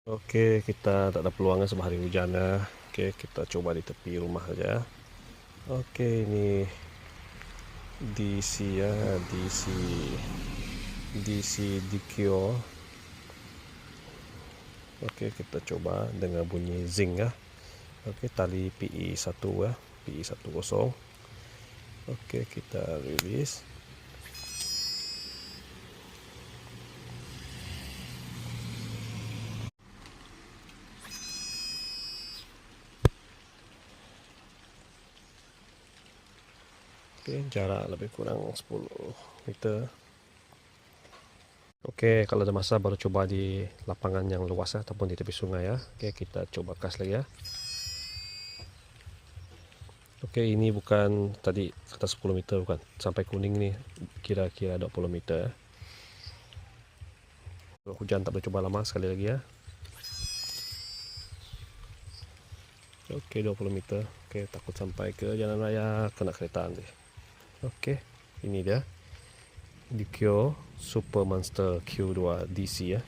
Okey, kita tak ada peluang sebab hari hujan ya. Okey, kita coba di tepi rumah saja. Okey, ini DC ya, DC DQ. Okey, kita coba dengan bunyi zing ya. Okey, tali PE1 ya, PE10. Okey, kita release. Okey, jarak lebih kurang 10 meter. Okey, kalau ada masa baru coba di lapangan yang luas ya, ataupun di tepi sungai ya. Okey, kita coba kas lagi ya. Okey, ini bukan tadi kata 10 meter bukan. Sampai kuning ni kira-kira 20 meter ya. Kalau hujan tak boleh coba lama, sekali lagi ya. Okey, 20 meter. Okey, takut sampai ke jalan raya kena kereta nanti. Okey, ini dia. DQ Super Monster Q2 DC ya.